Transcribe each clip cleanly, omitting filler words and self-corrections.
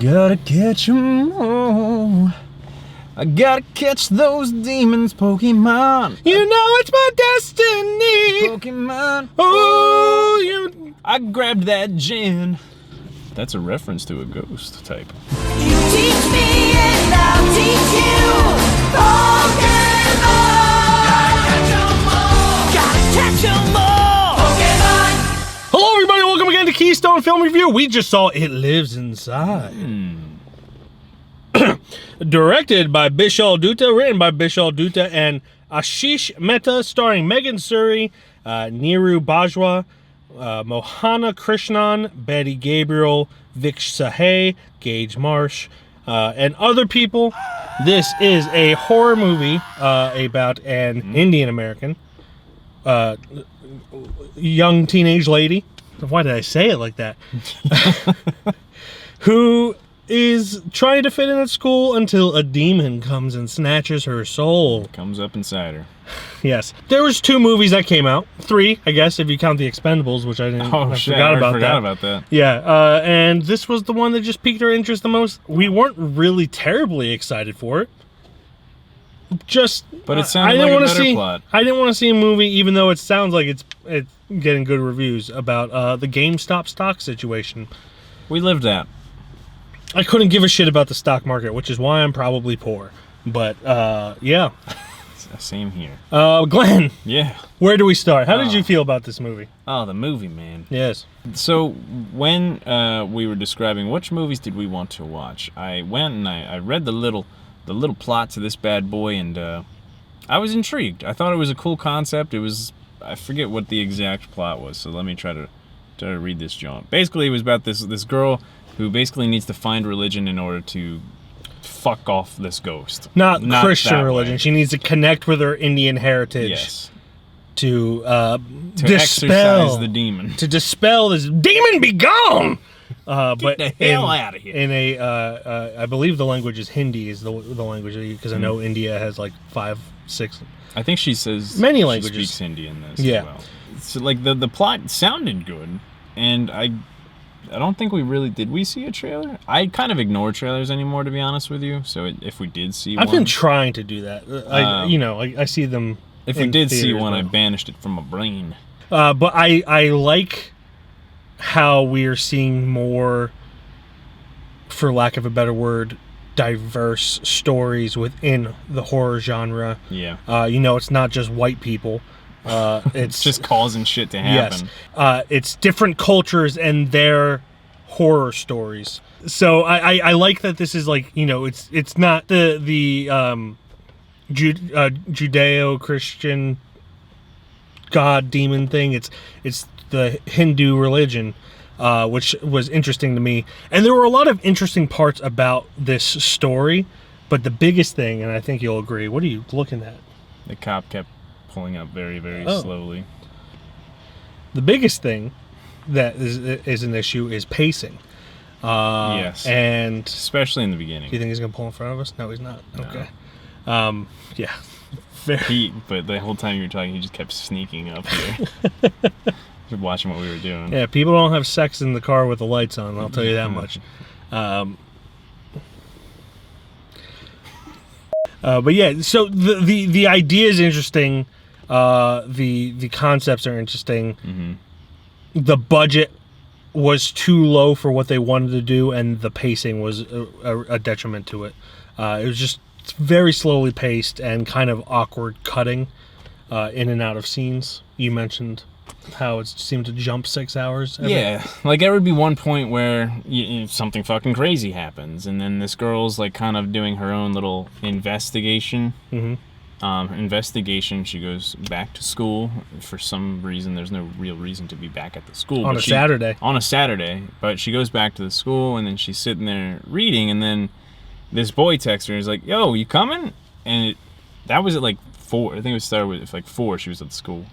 gotta catch 'em all. I gotta catch those demons, Pokemon. You know it's my destiny. Pokemon. Oh, you. I grabbed that gin. That's a reference to a ghost type. You teach me and I'll teach you. Pokemon. Gotta catch 'em all. Pokemon. Hello, everybody. Welcome again to Keystone Film Review. We just saw It Lives Inside. Directed by Bishal Dutta, written by Bishal Dutta and Ashish Mehta, starring Megan Suri, Neeru Bajwa, Mohana Krishnan, Betty Gabriel, Vik Sahay, Gage Marsh, and other people. This is a horror movie about an Indian American, young teenage lady. Why did I say it like that? Who is trying to fit in at school until a demon comes and snatches her soul. Comes up inside her. Yes. There was 2 movies that came out. 3, I guess, if you count The Expendables, which I didn't. Oh, I shit. forgot I about forgot that. about that. Yeah, and this was the one that just piqued our interest the most. We weren't really terribly excited for it. Just, But it sounded like a better plot. I didn't want to see a movie, even though it sounds like it's getting good reviews, about the GameStop stock situation. We lived that. I couldn't give a shit about the stock market, which is why I'm probably poor. But, yeah. Same here. Glenn, Yeah. where do we start? How did you feel about this movie? Oh, the movie, man. Yes. So when we were describing which movies did we want to watch, I went and I read the little plot to this bad boy, and I was intrigued. I thought it was a cool concept. It was, I forget what the exact plot was, so let me try to read this jaunt. Basically, it was about this girl who basically needs to find religion in order to fuck off this ghost. Not Christian that religion. way. She needs to connect with her Indian heritage Yes. to To dispel exorcise the demon. To dispel this demon, be gone. But the hell outta here. In a, I believe the language is Hindi is the language, because I know India has like 5, 6. I think she says Many languages. She speaks Hindi in this Yeah. as well. So like the plot sounded good, and I don't think we really did. We see a trailer? I kind of ignore trailers anymore, to be honest with you. So if we did see one, I've been trying to do that. I see them. if we in did see theaters, one, but- I banished it from my brain. But I like how we're seeing more, for lack of a better word, diverse stories within the horror genre. Yeah, It's not just white people. It's just causing shit to happen. Yes. It's different cultures and their horror stories. So I like that this is like, it's not the Judeo-Christian god demon thing. It's the Hindu religion, which was interesting to me. And there were a lot of interesting parts about this story, but the biggest thing, and I think you'll agree, what are you looking at? The cop kept pulling up very, very Oh. slowly. The biggest thing that is an issue is pacing. Yes. And Especially in the do beginning. you think he's going to pull in front of us? No, he's not. No. Okay. Yeah. But the whole time you were talking, he just kept sneaking up here. Just watching what we were doing. Yeah, people don't have sex in the car with the lights on, I'll tell you that much. But yeah, so the idea is interesting. The concepts are interesting. Mm-hmm. The budget was too low for what they wanted to do, and the pacing was a detriment to it. It was just very slowly paced and kind of awkward cutting in and out of scenes. You mentioned how it seemed to jump 6 hours. Yeah, like there would be one point where something fucking crazy happens, and then this girl's like kind of doing her own little investigation. Mhm. Investigation. She goes back to school for some reason. There's no real reason to be back at the school On but a Saturday. On a Saturday, but she goes back to the school, and then she's sitting there reading, and then this boy texts her and is like, "Yo, you coming?" And that was at like 4. I think it was started with like 4. She was at the school.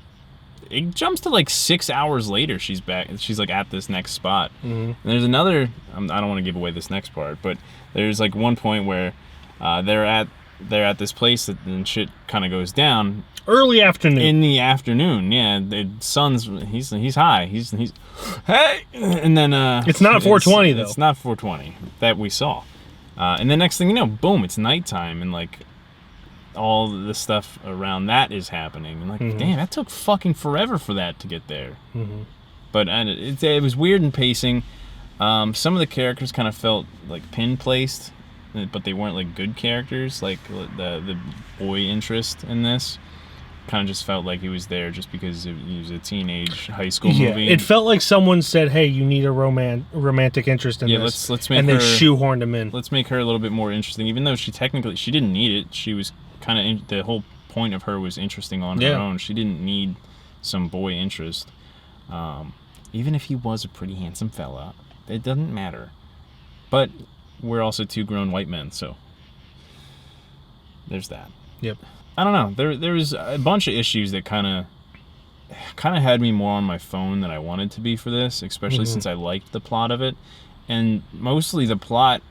It jumps to like 6 hours later. She's back. She's like at this next spot. Mm-hmm. And there's another. I don't want to give away this next part, but there's like one point where they're at they're at this place that then shit kind of goes down Early afternoon. in the afternoon. Yeah, the sun's he's high. He's hey, and then It's not 4:20 though. It's not 4:20 that we saw. And the next thing you know, boom, it's nighttime, and like all the stuff around that is happening. And like, damn, that took fucking forever for that to get there. But it was weird in pacing. Some of the characters kind of felt like pin placed, but they weren't like good characters. Like the boy interest in this kind of just felt like he was there just because he was a teenage high school movie. It felt like someone said, "Hey, you need a romantic interest in this." let's make and her, they shoehorned him in. Let's make her a little bit more interesting, even though she didn't need it. She was kind of the whole point of her was interesting on her own. She didn't need some boy interest. Even if he was a pretty handsome fella, it doesn't matter. But we're also two grown white men, so there's that. Yep. I don't know. There was a bunch of issues that kind of had me more on my phone than I wanted to be for this, especially since I liked the plot of it. And mostly the plot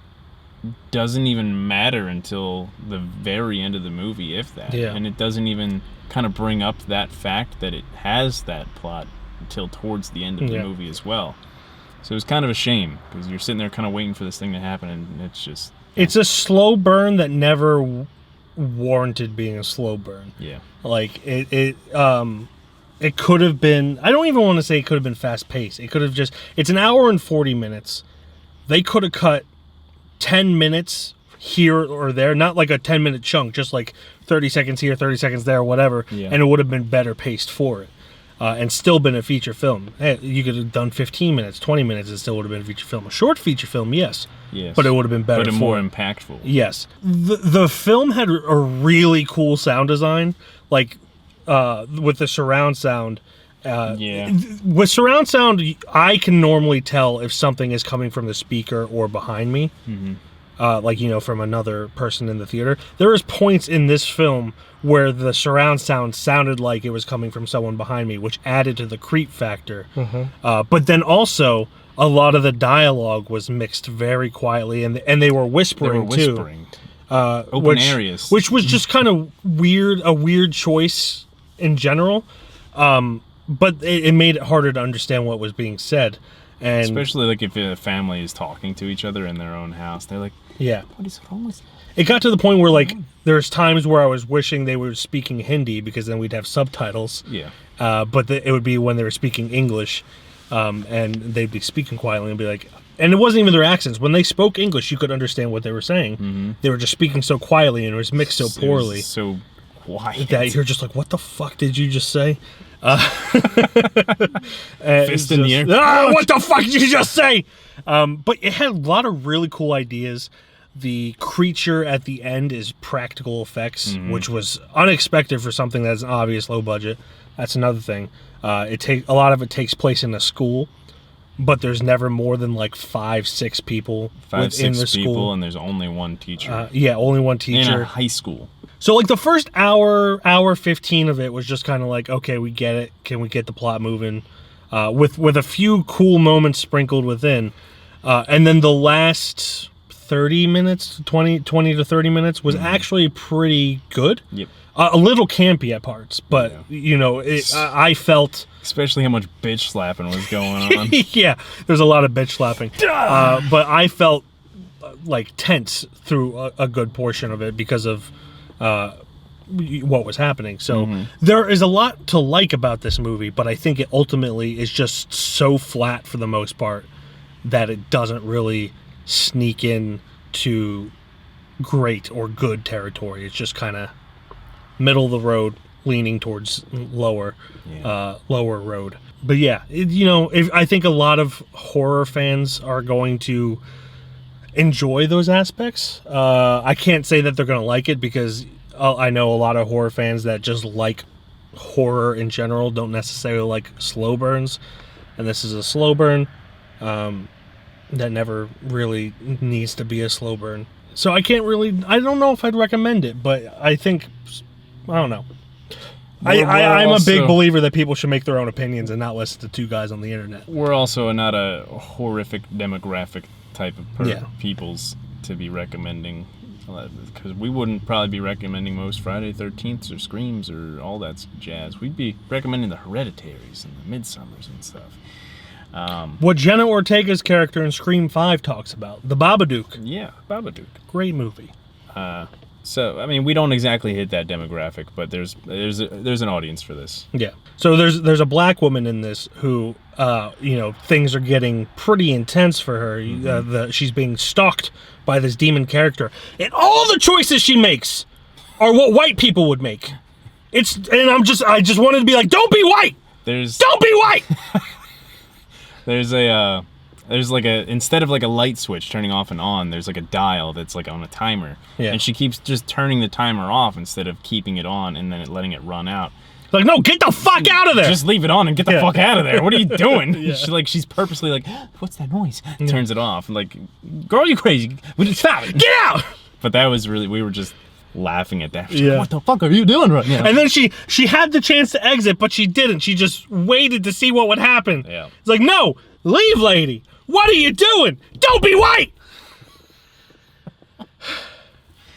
doesn't even matter until the very end of the movie, if that. Yeah. And it doesn't even kind of bring up that fact that it has that plot until towards the end of the movie as well. So it was kind of a shame, because you're sitting there kind of waiting for this thing to happen, and it's just... It's a slow burn that never warranted being a slow burn. Yeah. Like, it could have been... I don't even want to say it could have been fast-paced. It could have just... It's an hour and 40 minutes. They could have cut 10 minutes here or there, not like a 10-minute chunk, just like 30 seconds here, 30 seconds there, whatever, and it would have been better paced for it. And still been a feature film. Hey, you could have done 15 minutes, 20 minutes, it still would have been a feature film. A short feature film, yes. But it would have been better. But more impactful. Yes. The film had a really cool sound design, like with the surround sound. With surround sound, I can normally tell if something is coming from the speaker or behind me. Like, from another person in the theater. There is points in this film where the surround sound sounded like it was coming from someone behind me, which added to the creep factor. But then also, a lot of the dialogue was mixed very quietly, and they were whispering, too. Open areas. Which was just kind of weird, a weird choice in general. But it made it harder to understand what was being said. And especially like if a family is talking to each other in their own house, they're like, what is wrong with you? It got to the point where like there's times where I was wishing they were speaking Hindi, because then we'd have subtitles. But it would be when they were speaking English, and they'd be speaking quietly and be like, and it wasn't even their accents. When they spoke English, you could understand what they were saying. They were just speaking so quietly, and it was mixed so poorly. So quiet. That you're just like, what the fuck did you just say? Fist in the air. What the fuck did you just say? But it had a lot of really cool ideas. The creature at the end is practical effects, which was unexpected for something that's an obvious low budget. That's another thing. A lot of it takes place in a school, but there's never more than like 5-6 people within the school, and there's only one teacher. Only one teacher in a high school. So like the first hour 15 of it was just kind of like, okay, we get it. Can we get the plot moving? With a few cool moments sprinkled within, and then the last 30 minutes, 20 to 30 minutes was actually pretty good. A little campy at parts, but I felt, especially how much bitch slapping was going on. There's a lot of bitch slapping, but I felt like tense through a good portion of it because of what was happening. So there is a lot to like about this movie, but I think it ultimately is just so flat for the most part that it doesn't really sneak in to great or good territory. It's just kind of middle of the road, leaning towards lower road. But I think a lot of horror fans are going to enjoy those aspects. I can't say that they're going to like it, because I know a lot of horror fans that just like horror in general don't necessarily like slow burns, and this is a slow burn that never really needs to be a slow burn. So I don't know if I'd recommend it, but I think, I don't know. I'm a big believer that people should make their own opinions and not listen to two guys on the internet. We're also not a horrific demographic type of peoples to be recommending Because we wouldn't probably be recommending most Friday 13ths or Screams or all that jazz. We'd be recommending the Hereditaries and the Midsummers and stuff. What Jenna Ortega's character in Scream 5 talks about. The Babadook. Yeah, Babadook. Great movie. So, I mean, we don't exactly hit that demographic, but there's an audience for this. Yeah. So there's a black woman in this who, things are getting pretty intense for her. She's being stalked by this demon character, and all the choices she makes are what white people would make. I just wanted to be like, don't be white. Don't be white. There's like instead of like a light switch turning off and on, there's like a dial that's like on a timer. Yeah. And she keeps just turning the timer off instead of keeping it on and then letting it run out. Like, no, get the fuck out of there. Just leave it on and get the fuck out of there. What are you doing? Yeah. She's purposely like, what's that noise? Turns it off. I'm like, girl, you crazy. Stop it. Get out. But that was really, we were just laughing at that. She's Yeah. like, what the fuck are you doing right now? And then she had the chance to exit, but she didn't. She just waited to see what would happen. Yeah. It's like, no, leave, lady. What are you doing? Don't be white.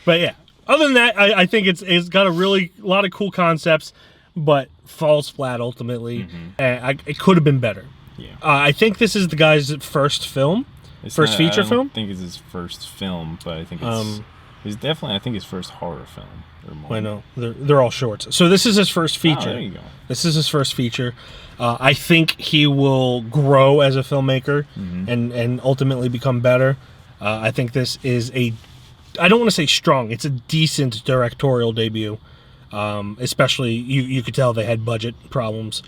But yeah, other than that, I think it's got a lot of cool concepts, but falls flat ultimately. And it could have been better. Yeah. I think this is the guy's first film, first feature film. I think it's his first film, but I think it's definitely, I think, his first horror film. Or more. I know they're all shorts. So this is his first feature. Oh, there you go. This is his first feature. I think he will grow as a filmmaker and ultimately become better. I think this is I don't want to say strong. It's a decent directorial debut. Especially you could tell they had budget problems.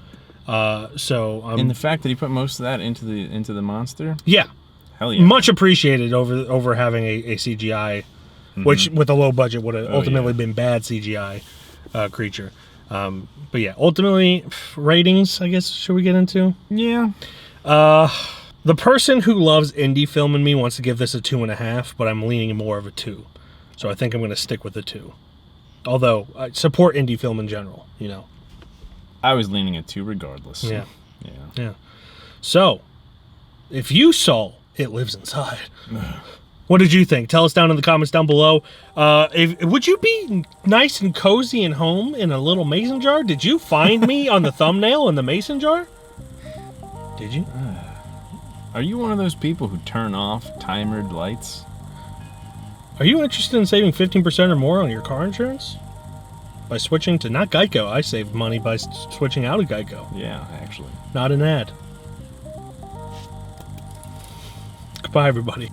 And the fact that he put most of that into the monster, yeah, hell yeah, much appreciated over having a CGI, which with a low budget would have ultimately been bad CGI creature. But yeah, ultimately ratings, I guess, should we get into? Yeah. The person who loves indie film in me wants to give this a 2.5, but I'm leaning more of a 2. So I think I'm going to stick with a 2. Although I support indie film in general, I was leaning at 2 regardless. Yeah. Yeah. Yeah. So, if you saw It Lives Inside, what did you think? Tell us down in the comments down below. Would you be nice and cozy and home in a little mason jar? Did you find me on the thumbnail in the mason jar? Did you? Are you one of those people who turn off timered lights? Are you interested in saving 15% or more on your car insurance? By switching to not Geico. I saved money by switching out of Geico. Yeah, actually. Not an ad. Goodbye, everybody.